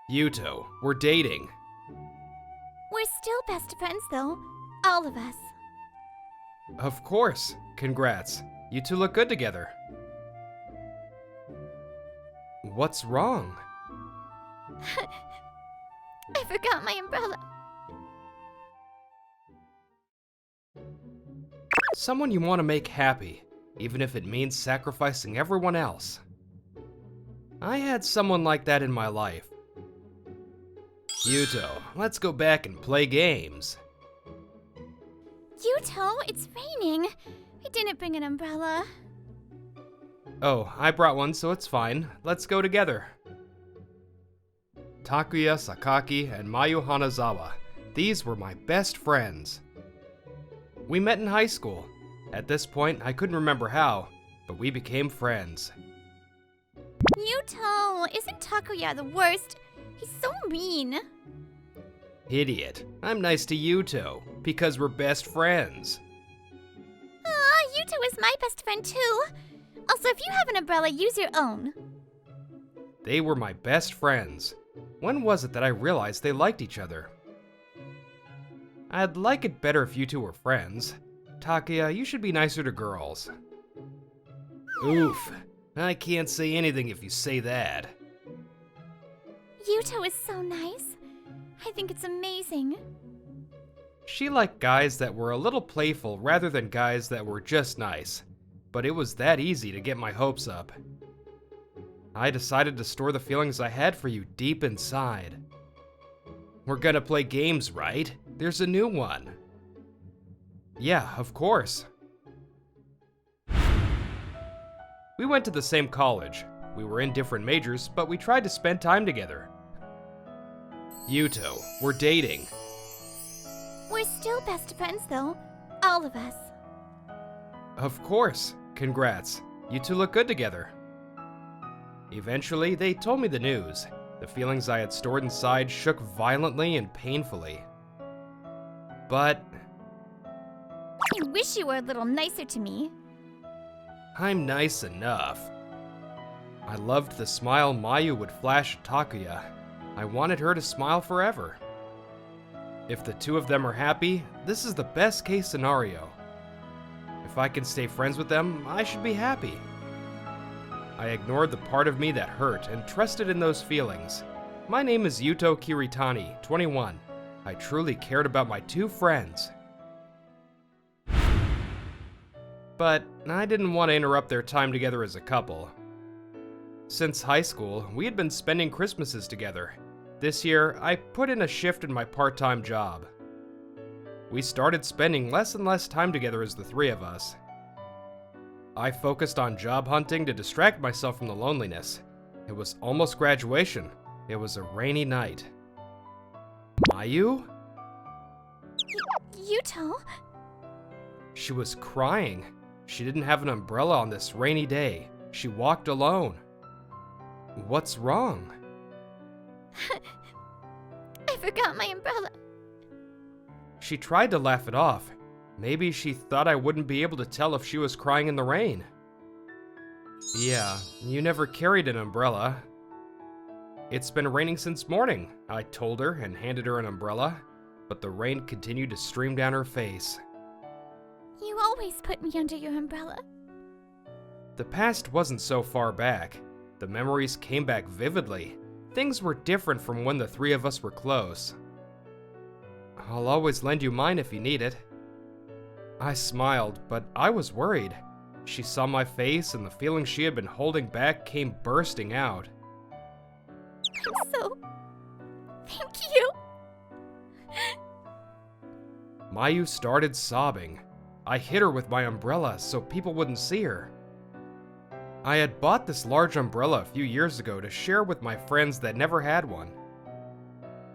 Yuto, we're dating. We're still best friends, though. All of us. Of course. Congrats. You two look good together. What's wrong? I forgot my umbrella. Someone you want to make happy, even if it means sacrificing everyone else. I had someone like that in my life. Yuto, let's go back and play games. Yuto, it's raining. I didn't bring an umbrella. Oh, I brought one, so it's fine. Let's go together. Takuya Sakaki and Mayu Hanazawa. These were my best friends. We met in high school. At this point, I couldn't remember how, but we became friends. Yuto, isn't Takuya the worst? He's so mean. Idiot. I'm nice to Yuto, because we're best friends. Yuto is my best friend too. Also, if you have an umbrella, use your own. They were my best friends. When was it that I realized they liked each other? I'd like it better if you two were friends. Takuya, you should be nicer to girls. Oof. I can't say anything if you say that. Yuto is so nice. I think it's amazing. She liked guys that were a little playful rather than guys that were just nice. But it was that easy to get my hopes up. I decided to store the feelings I had for you deep inside. We're gonna play games, right? There's a new one. Yeah, of course. We went to the same college. We were in different majors, but we tried to spend time together. Yuto, we're dating. We're still best friends, though. All of us. Of course. Congrats. You two look good together. Eventually, they told me the news. The feelings I had stored inside shook violently and painfully. But I wish you were a little nicer to me. I'm nice enough. I loved the smile Mayu would flash at Takuya. I wanted her to smile forever. If the two of them are happy, this is the best case scenario. If I can stay friends with them, I should be happy. I ignored the part of me that hurt and trusted in those feelings. My name is Yuto Kiritani, 21. I truly cared about my two friends. But I didn't want to interrupt their time together as a couple. Since high school, we had been spending Christmases together. This year, I put in a shift in my part-time job. We started spending less and less time together as the three of us. I focused on job hunting to distract myself from the loneliness. It was almost graduation. It was a rainy night. Mayu? Yuto? She was crying. She didn't have an umbrella on this rainy day. She walked alone. What's wrong? I forgot my umbrella. She tried to laugh it off. Maybe she thought I wouldn't be able to tell if she was crying in the rain. Yeah, you never carried an umbrella. It's been raining since morning, I told her and handed her an umbrella, but the rain continued to stream down her face. You always put me under your umbrella. The past wasn't so far back. The memories came back vividly. Things were different from when the three of us were close. I'll always lend you mine if you need it. I smiled, but I was worried. She saw my face and the feelings she had been holding back came bursting out. Thank you. Mayu started sobbing. I hit her with my umbrella so people wouldn't see her. I had bought this large umbrella a few years ago to share with my friends that never had one.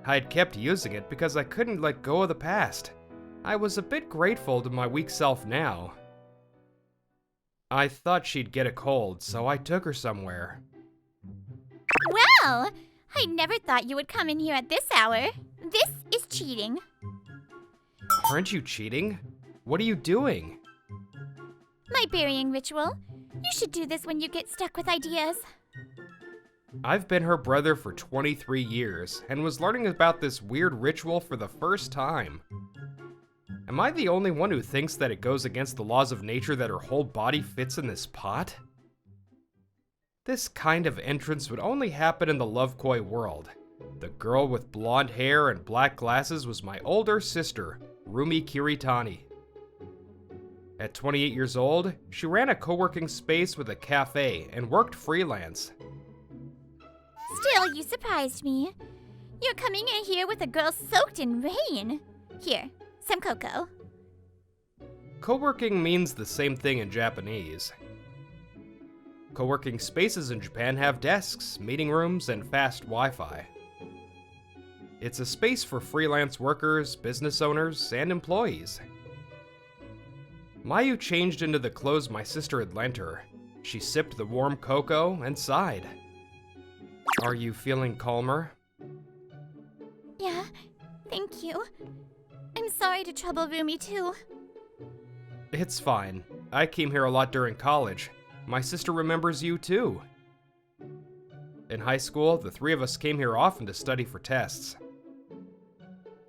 I had kept using it because I couldn't let go of the past. I was a bit grateful to my weak self now. I thought she'd get a cold, so I took her somewhere. Well, I never thought you would come in here at this hour. This is cheating. Aren't you cheating? What are you doing? My burying ritual. You should do this when you get stuck with ideas. I've been her brother for 23 years and was learning about this weird ritual for the first time. Am I the only one who thinks that it goes against the laws of nature that her whole body fits in this pot? This kind of entrance would only happen in the love koi world. The girl with blonde hair and black glasses was my older sister, Rumi Kiritani. At 28 years old, she ran a co-working space with a cafe and worked freelance. Still, you surprised me. You're coming in here with a girl soaked in rain. Here, some cocoa. Co-working means the same thing in Japanese. Co-working spaces in Japan have desks, meeting rooms, and fast Wi-Fi. It's a space for freelance workers, business owners, and employees. Mayu changed into the clothes my sister had lent her. She sipped the warm cocoa and sighed. Are you feeling calmer? Yeah, thank you. I'm sorry to trouble Rumi too. It's fine. I came here a lot during college. My sister remembers you too. In high school, the three of us came here often to study for tests.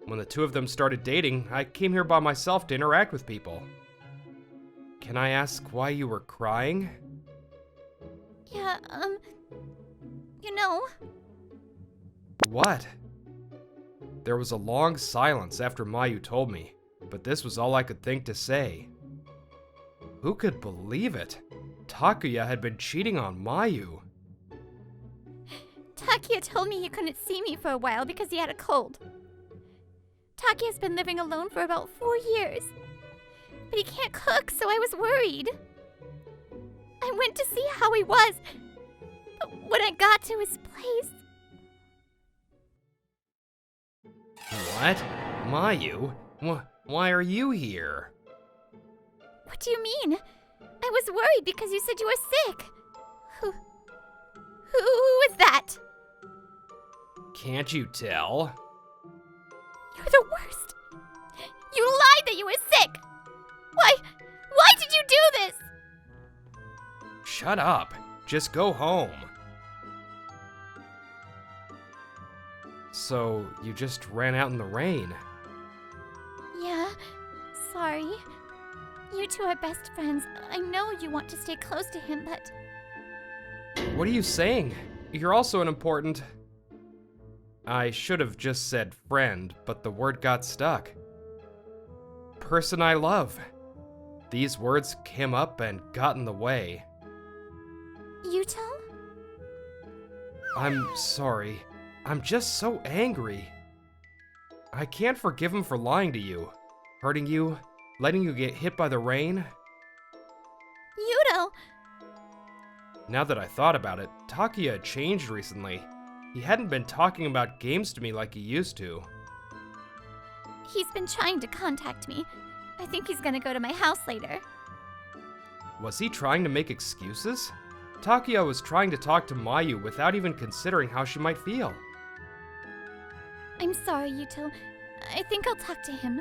When the two of them started dating, I came here by myself to interact with people. Can I ask why you were crying? Yeah, you know. What? There was a long silence after Mayu told me, but this was all I could think to say. Who could believe it? Takuya had been cheating on Mayu. Takuya told me he couldn't see me for a while because he had a cold. Takuya's been living alone for about 4 years. But he can't cook, so I was worried. I went to see how he was, but when I got to his place... What? Mayu? Why are you here? What do you mean? I was worried because you said you were sick. Who is that? Can't you tell? You're the worst. You lied that you were sick. Why did you do this? Shut up. Just go home. So, you just ran out in the rain? Yeah, sorry. You two are best friends. I know you want to stay close to him, but... What are you saying? You're also an important... I should have just said friend, but the word got stuck. Person I love. These words came up and got in the way. Yuto? I'm sorry. I'm just so angry. I can't forgive him for lying to you, hurting you, letting you get hit by the rain. Yuto! Now that I thought about it, Takuya had changed recently. He hadn't been talking about games to me like he used to. He's been trying to contact me. I think he's gonna go to my house later. Was he trying to make excuses? Takuya was trying to talk to Mayu without even considering how she might feel. I'm sorry, Yuto. I think I'll talk to him.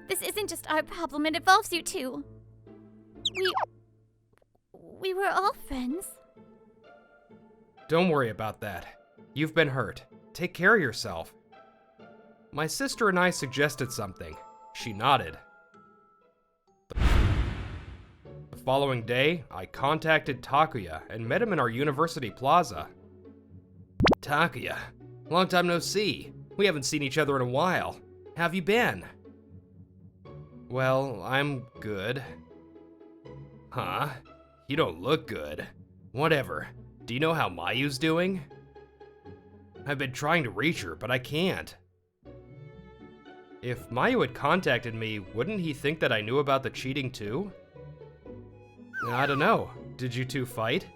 This isn't just our problem, it involves you too. We were all friends. Don't worry about that. You've been hurt. Take care of yourself. My sister and I suggested something. She nodded. The following day, I contacted Takuya and met him in our university plaza. Takuya, long time no see. We haven't seen each other in a while. How have you been? Well, I'm good. Huh? You don't look good. Whatever. Do you know how Mayu's doing? I've been trying to reach her, but I can't. If Mayu had contacted me, wouldn't he think that I knew about the cheating too? I don't know. Did you two fight?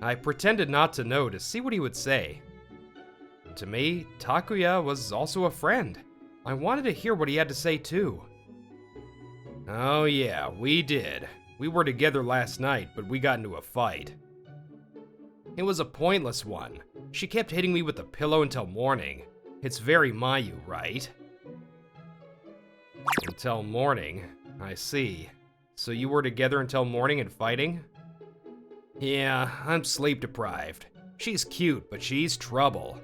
I pretended not to know to see what he would say. To me, Takuya was also a friend. I wanted to hear what he had to say too. Oh yeah, we did. We were together last night, but we got into a fight. It was a pointless one. She kept hitting me with the pillow until morning. It's very Mayu, right? Until morning. I see. So you were together until morning and fighting? Yeah, I'm sleep deprived. She's cute, but she's trouble.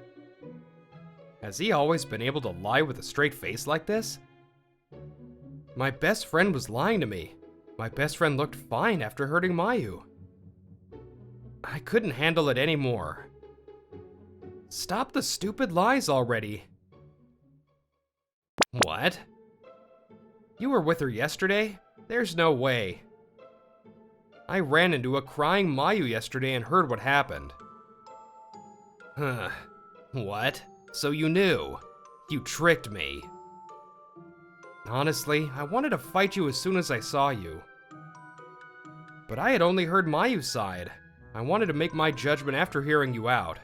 Has he always been able to lie with a straight face like this? My best friend was lying to me. My best friend looked fine after hurting Mayu. I couldn't handle it anymore. Stop the stupid lies already. What? You were with her yesterday? There's no way. I ran into a crying Mayu yesterday and heard what happened. Huh. What? So you knew? You tricked me. Honestly, I wanted to fight you as soon as I saw you. But I had only heard Mayu's side. I wanted to make my judgment after hearing you out.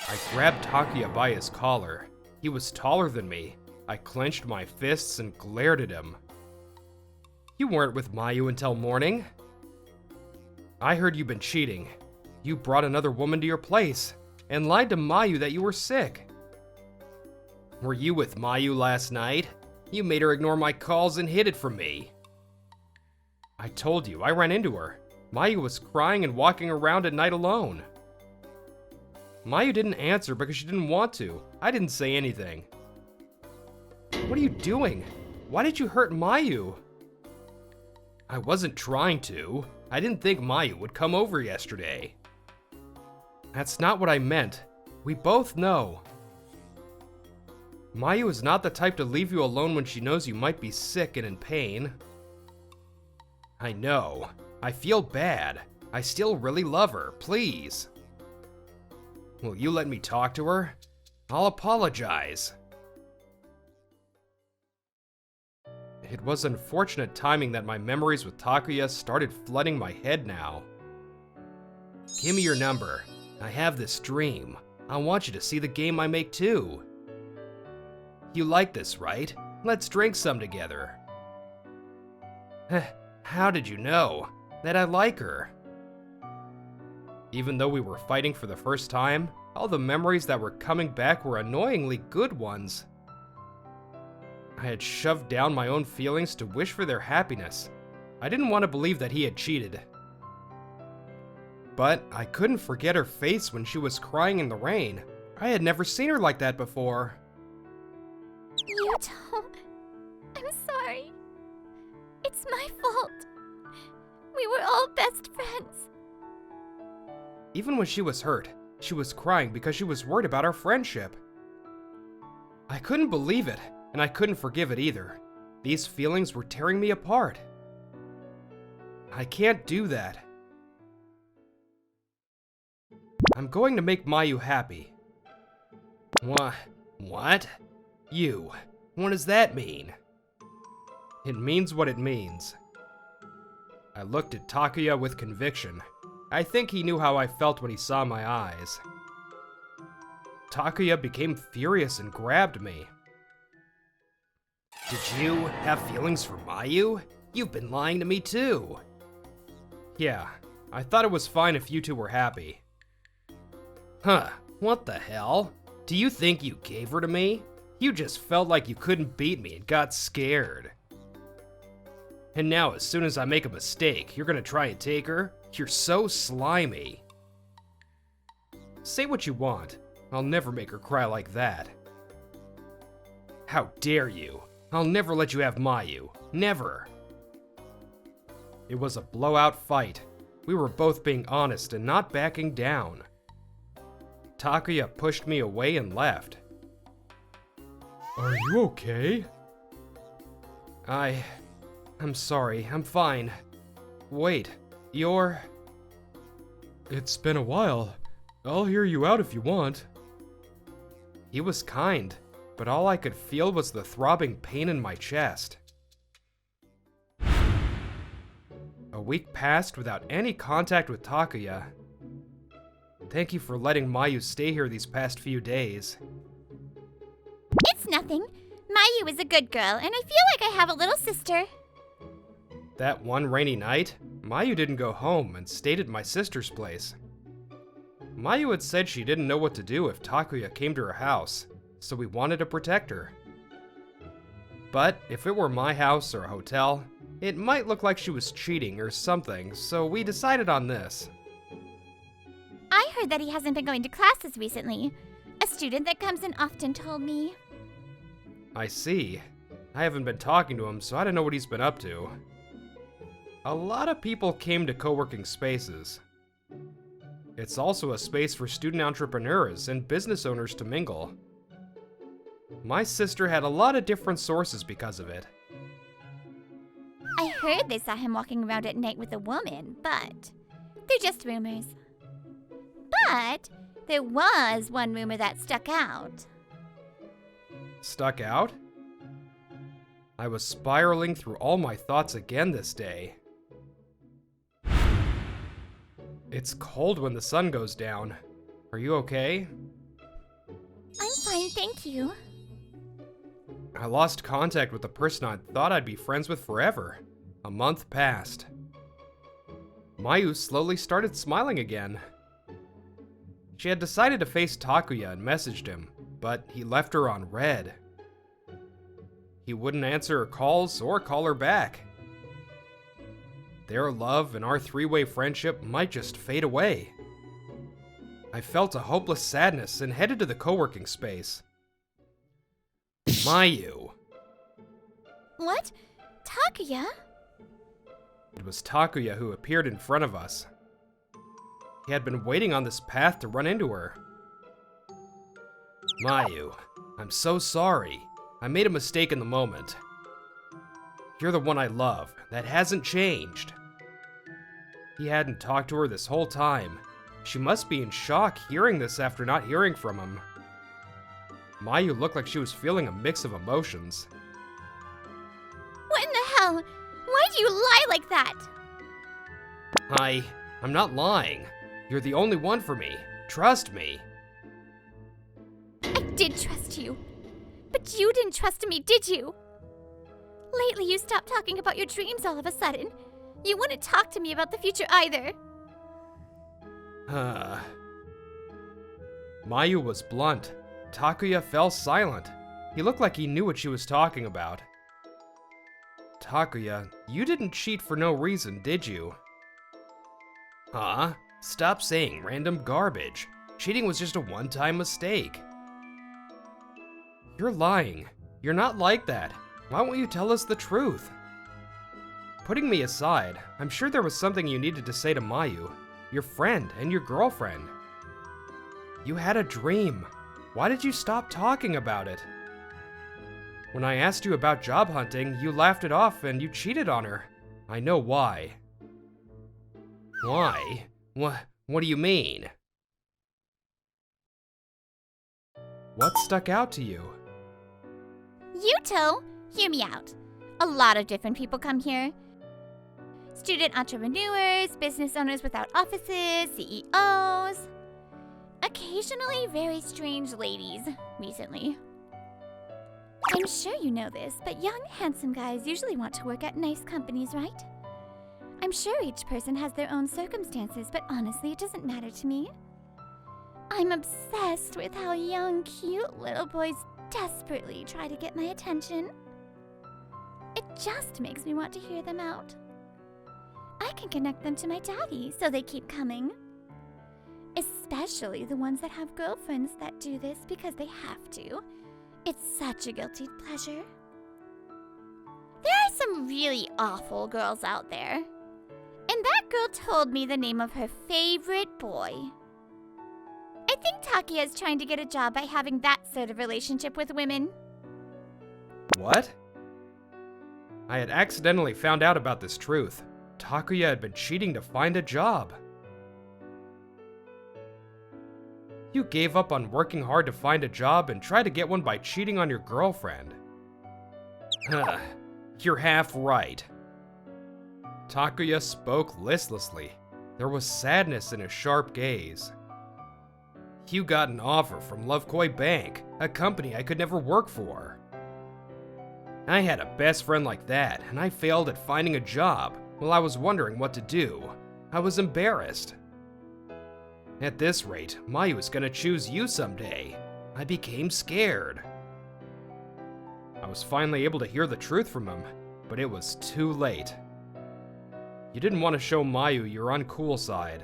I grabbed Takuya by his collar. He was taller than me. I clenched my fists and glared at him. You weren't with Mayu until morning. I heard you've been cheating. You brought another woman to your place and lied to Mayu that you were sick. Were you with Mayu last night? You made her ignore my calls and hid it from me. I told you, I ran into her. Mayu was crying and walking around at night alone. Mayu didn't answer because she didn't want to. I didn't say anything. What are you doing? Why did you hurt Mayu? I wasn't trying to. I didn't think Mayu would come over yesterday. That's not what I meant. We both know. Mayu is not the type to leave you alone when she knows you might be sick and in pain. I know. I feel bad. I still really love her. Please. Will you let me talk to her? I'll apologize. It was unfortunate timing that my memories with Takuya started flooding my head now. Give me your number. I have this dream. I want you to see the game I make too. You like this, right? Let's drink some together. How did you know that I like her? Even though we were fighting for the first time, all the memories that were coming back were annoyingly good ones. I had shoved down my own feelings to wish for their happiness. I didn't want to believe that he had cheated. But I couldn't forget her face when she was crying in the rain. I had never seen her like that before. You don't. I'm sorry. It's my fault. We were all best friends. Even when she was hurt, she was crying because she was worried about our friendship. I couldn't believe it, and I couldn't forgive it either. These feelings were tearing me apart. I can't do that. I'm going to make Mayu happy. What? You. What does that mean? It means what it means. I looked at Takuya with conviction. I think he knew how I felt when he saw my eyes. Takuya became furious and grabbed me. Did you have feelings for Mayu? You've been lying to me too. Yeah, I thought it was fine if you two were happy. Huh, what the hell? Do you think you gave her to me? You just felt like you couldn't beat me and got scared. And now as soon as I make a mistake, you're gonna try and take her? You're so slimy. Say what you want. I'll never make her cry like that. How dare you? I'll never let you have Mayu. Never. It was a blowout fight. We were both being honest and not backing down. Takuya pushed me away and left. Are you okay? I'm sorry, I'm fine. Wait, you're... It's been a while. I'll hear you out if you want. He was kind, but all I could feel was the throbbing pain in my chest. A week passed without any contact with Takuya. Thank you for letting Mayu stay here these past few days. It's nothing. Mayu is a good girl, and I feel like I have a little sister. That one rainy night, Mayu didn't go home and stayed at my sister's place. Mayu had said she didn't know what to do if Takuya came to her house, so we wanted to protect her. But if it were my house or a hotel, It might look like she was cheating or something, so we decided on this. I heard that he hasn't been going to classes recently. A student that comes in often told me. I see. I haven't been talking to him, so I don't know what he's been up to. A lot of people came to co-working spaces. It's also a space for student entrepreneurs and business owners to mingle. My sister had a lot of different sources because of it. I heard they saw him walking around at night with a woman, but they're just rumors. But there was one rumor that stuck out. Stuck out? I was spiraling through all my thoughts again this day. It's cold when the sun goes down. Are you okay? I'm fine, thank you. I lost contact with the person I thought I'd be friends with forever. A month passed. Mayu slowly started smiling again. She had decided to face Takuya and messaged him, but he left her on red. He wouldn't answer her calls or call her back. Their love and our three-way friendship might just fade away. I felt a hopeless sadness and headed to the co-working space. Mayu. What? Takuya? It was Takuya who appeared in front of us. He had been waiting on this path to run into her. Mayu, I'm so sorry. I made a mistake in the moment. You're the one I love. That hasn't changed. He hadn't talked to her this whole time. She must be in shock hearing this after not hearing from him. Mayu looked like she was feeling a mix of emotions. What in the hell? Why do you lie like that? I'm not lying. You're the only one for me. Trust me. I did trust you. But you didn't trust me, did you? Lately, you stopped talking about your dreams all of a sudden. You wouldn't talk to me about the future either. Mayu was blunt. Takuya fell silent. He looked like he knew what she was talking about. Takuya, you didn't cheat for no reason, did you? Huh? Stop saying random garbage. Cheating was just a one-time mistake. You're lying. You're not like that. Why won't you tell us the truth? Putting me aside, I'm sure there was something you needed to say to Mayu, your friend and your girlfriend. You had a dream. Why did you stop talking about it? When I asked you about job hunting, you laughed it off and you cheated on her. I know why. Why? What do you mean? What stuck out to you? Yuto, hear me out. A lot of different people come here. Student entrepreneurs, business owners without offices, CEOs. Occasionally very strange ladies, recently. I'm sure you know this, but young, handsome guys usually want to work at nice companies, right? I'm sure each person has their own circumstances, but honestly, it doesn't matter to me. I'm obsessed with how young, cute little boys desperately try to get my attention. It just makes me want to hear them out. I can connect them to my daddy, so they keep coming. Especially the ones that have girlfriends that do this because they have to. It's such a guilty pleasure. There are some really awful girls out there. And that girl told me the name of her favorite boy. I think Takuya is trying to get a job by having that sort of relationship with women. What? I had accidentally found out about this truth. Takuya had been cheating to find a job. You gave up on working hard to find a job and tried to get one by cheating on your girlfriend. Huh, you're half right. Takuya spoke listlessly. There was sadness in his sharp gaze. You got an offer from Lovekoi Bank, a company I could never work for. I had a best friend like that, and I failed at finding a job. While I was wondering what to do, I was embarrassed. At this rate, Mayu was gonna choose you someday. I became scared. I was finally able to hear the truth from him, but it was too late. You didn't want to show Mayu your uncool side.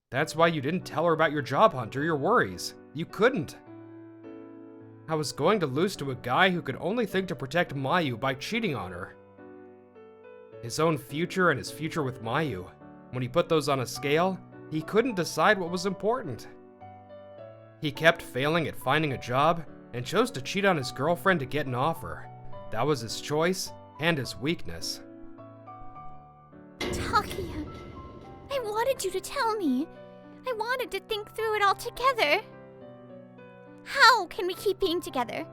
That's why you didn't tell her about your job hunt or your worries. You couldn't. I was going to lose to a guy who could only think to protect Mayu by cheating on her. His own future and his future with Mayu. When he put those on a scale, he couldn't decide what was important. He kept failing at finding a job and chose to cheat on his girlfriend to get an offer. That was his choice and his weakness. Takuya, I wanted you to tell me. I wanted to think through it all together. How can we keep being together?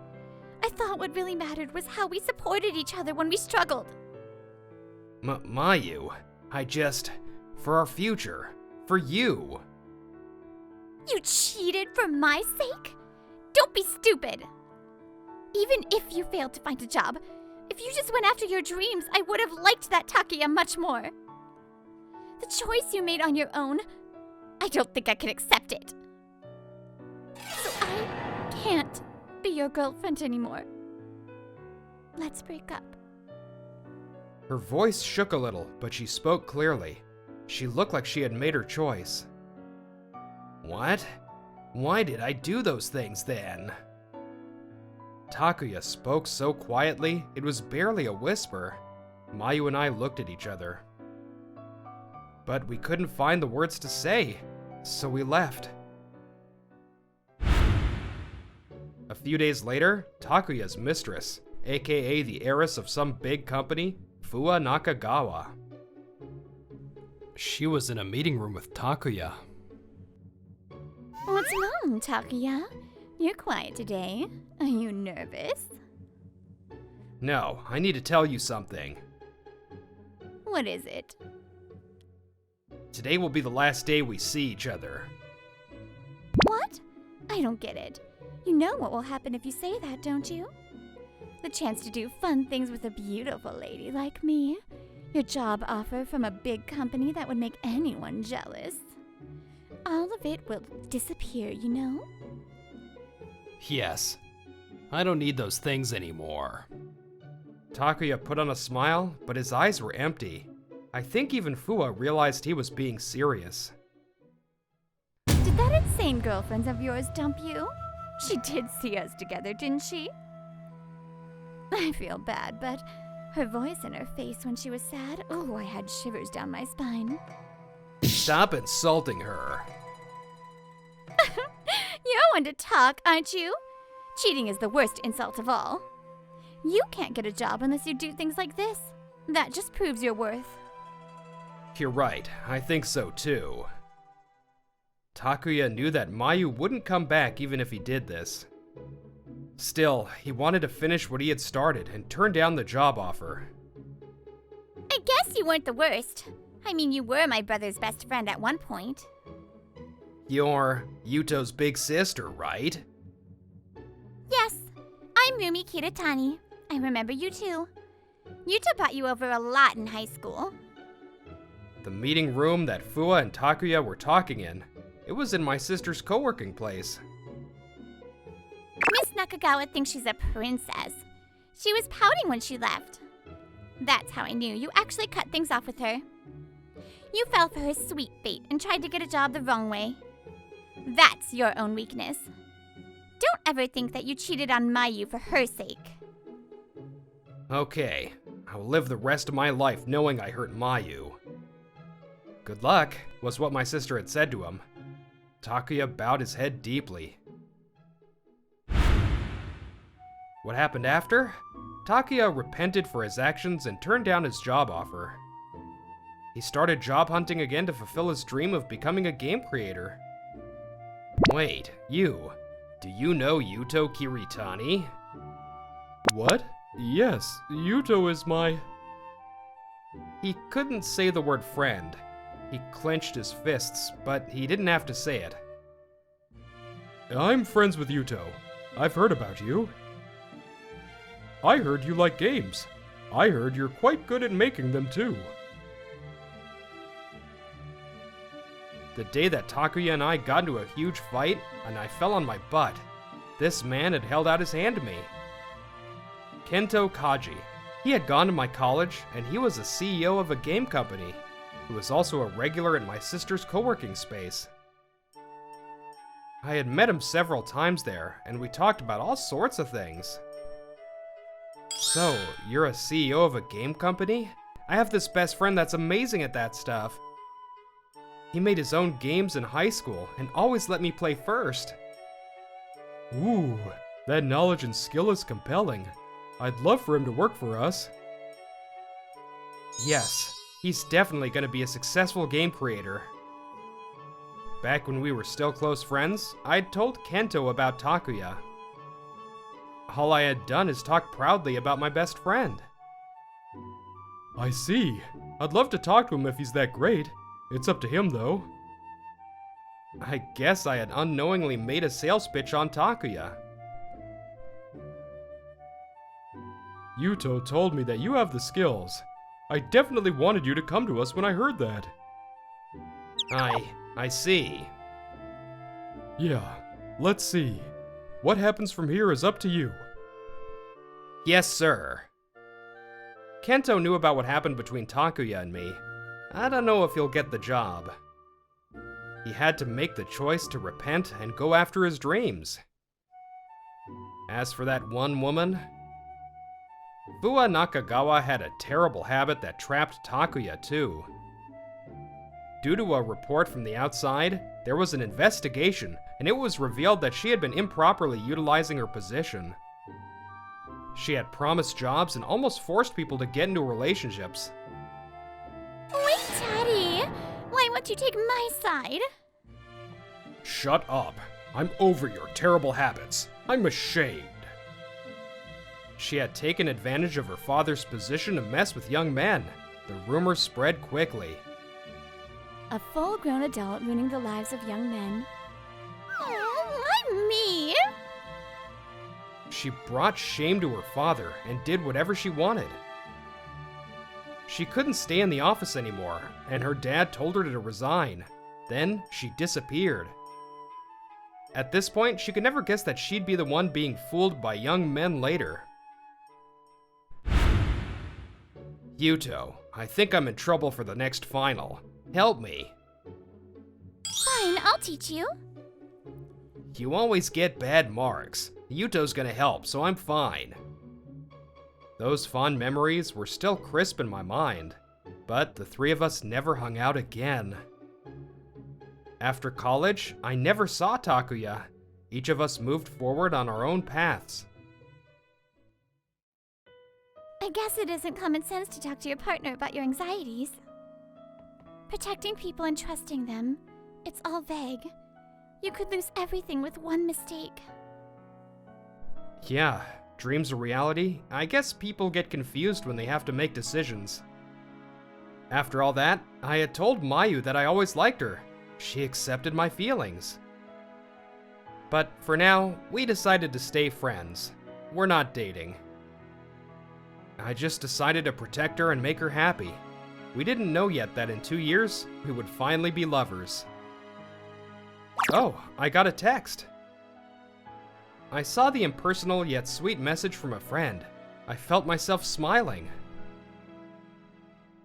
I thought what really mattered was how we supported each other when we struggled. Mayu, for our future, for you. You cheated for my sake? Don't be stupid. Even if you failed to find a job, if you just went after your dreams, I would have liked that Takuya much more. The choice you made on your own, I don't think I can accept it. So I can't be your girlfriend anymore. Let's break up. Her voice shook a little, but she spoke clearly. She looked like she had made her choice. What? Why did I do those things then? Takuya spoke so quietly, it was barely a whisper. Mayu and I looked at each other. But we couldn't find the words to say, so we left. A few days later, Takuya's mistress, aka the heiress of some big company, Fua Nakagawa. She was in a meeting room with Takuya. What's wrong, Takuya? You're quiet today. Are you nervous? No, I need to tell you something. What is it? Today will be the last day we see each other. What? I don't get it. You know what will happen if you say that, don't you? The chance to do fun things with a beautiful lady like me. Your job offer from a big company that would make anyone jealous. All of it will disappear, you know? Yes. I don't need those things anymore. Takuya put on a smile, but his eyes were empty. I think even Fua realized he was being serious. Did that insane girlfriend of yours dump you? She did see us together, didn't she? I feel bad, but her voice and her face when she was sad, oh, I had shivers down my spine. Stop insulting her. You're one to talk, aren't you? Cheating is the worst insult of all. You can't get a job unless you do things like this. That just proves your worth. You're right, I think so too. Takuya knew that Mayu wouldn't come back even if he did this. Still, he wanted to finish what he had started and turn down the job offer. I guess you weren't the worst. I mean, you were my brother's best friend at one point. You're Yuto's big sister, right? Yes, I'm Rumi Kiritani. I remember you too. Yuto brought you over a lot in high school. The meeting room that Fua and Takuya were talking in, it was in my sister's co-working place. Miss Nakagawa thinks she's a princess. She was pouting when she left. That's how I knew you actually cut things off with her. You fell for her sweet fate and tried to get a job the wrong way. That's your own weakness. Don't ever think that you cheated on Mayu for her sake. Okay, I'll live the rest of my life knowing I hurt Mayu. Good luck, was what my sister had said to him. Takuya bowed his head deeply. What happened after? Takuya repented for his actions and turned down his job offer. He started job hunting again to fulfill his dream of becoming a game creator. Wait, do you know Yuto Kiritani? What? Yes, Yuto is my... He couldn't say the word friend. He clenched his fists, but he didn't have to say it. I'm friends with Yuto. I've heard about you. I heard you like games. I heard you're quite good at making them too. The day that Takuya and I got into a huge fight, and I fell on my butt, this man had held out his hand to me. Kento Kaji. He had gone to my college, and he was a CEO of a game company, who was also a regular at my sister's co-working space. I had met him several times there, and we talked about all sorts of things. So, you're a CEO of a game company? I have this best friend that's amazing at that stuff. He made his own games in high school and always let me play first. Ooh, that knowledge and skill is compelling. I'd love for him to work for us. Yes, he's definitely going to be a successful game creator. Back when we were still close friends, I'd told Kento about Takuya. All I had done is talk proudly about my best friend. I see. I'd love to talk to him if he's that great. It's up to him, though. I guess I had unknowingly made a sales pitch on Takuya. Yuto told me that you have the skills. I definitely wanted you to come to us when I heard that. I see. Yeah, let's see. What happens from here is up to you. Yes, sir. Kento knew about what happened between Takuya and me. I don't know if he'll get the job. He had to make the choice to repent and go after his dreams. As for that one woman, Fua Nakagawa had a terrible habit that trapped Takuya too. Due to a report from the outside, there was an investigation, and it was revealed that she had been improperly utilizing her position. She had promised jobs and almost forced people to get into relationships. Wait, Daddy! Why won't you take my side? Shut up. I'm over your terrible habits. I'm ashamed. She had taken advantage of her father's position to mess with young men. The rumors spread quickly. A full-grown adult ruining the lives of young men. Oh, why me? She brought shame to her father and did whatever she wanted. She couldn't stay in the office anymore, and her dad told her to resign. Then she disappeared. At this point, she could never guess that she'd be the one being fooled by young men later. Yuto, I think I'm in trouble for the next final. Help me. Fine, I'll teach you. You always get bad marks. Yuto's gonna help, so I'm fine. Those fond memories were still crisp in my mind, but the three of us never hung out again. After college, I never saw Takuya. Each of us moved forward on our own paths. I guess it isn't common sense to talk to your partner about your anxieties. Protecting people and trusting them, it's all vague. You could lose everything with one mistake. Yeah, dreams are reality. I guess people get confused when they have to make decisions. After all that, I had told Mayu that I always liked her. She accepted my feelings. But for now, we decided to stay friends. We're not dating. I just decided to protect her and make her happy. We didn't know yet that in 2 years, we would finally be lovers. Oh, I got a text. I saw the impersonal yet sweet message from a friend. I felt myself smiling.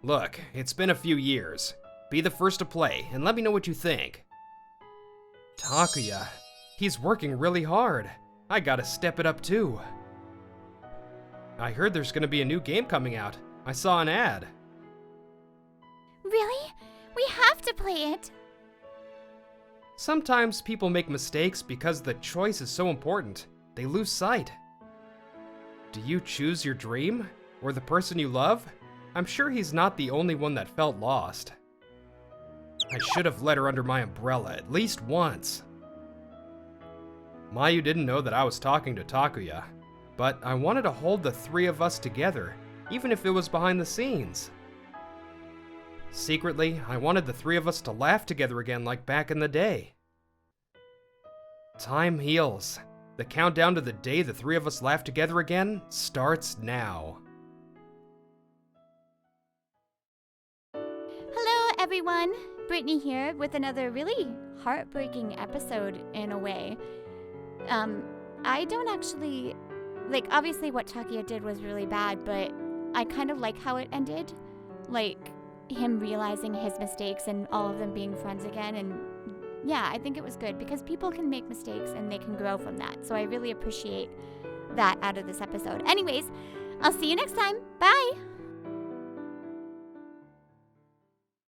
Look, it's been a few years. Be the first to play, and let me know what you think. Takuya. He's working really hard. I gotta step it up too. I heard there's gonna be a new game coming out. I saw an ad. Really? We have to play it. Sometimes people make mistakes because the choice is so important. They lose sight. Do you choose your dream? Or the person you love? I'm sure he's not the only one that felt lost. I should have let her under my umbrella at least once. Mayu didn't know that I was talking to Takuya, but I wanted to hold the three of us together, even if it was behind the scenes. Secretly, I wanted the three of us to laugh together again like back in the day. Time heals. The countdown to the day the three of us laugh together again starts now. Hello, everyone. Brittany here with another really heartbreaking episode in a way. I don't actually... obviously what Takuya did was really bad, but I kind of like how it ended. Like, him realizing his mistakes and all of them being friends again. And yeah, I think it was good because people can make mistakes and they can grow from that. So I really appreciate that out of this episode. Anyways, I'll see you next time. Bye!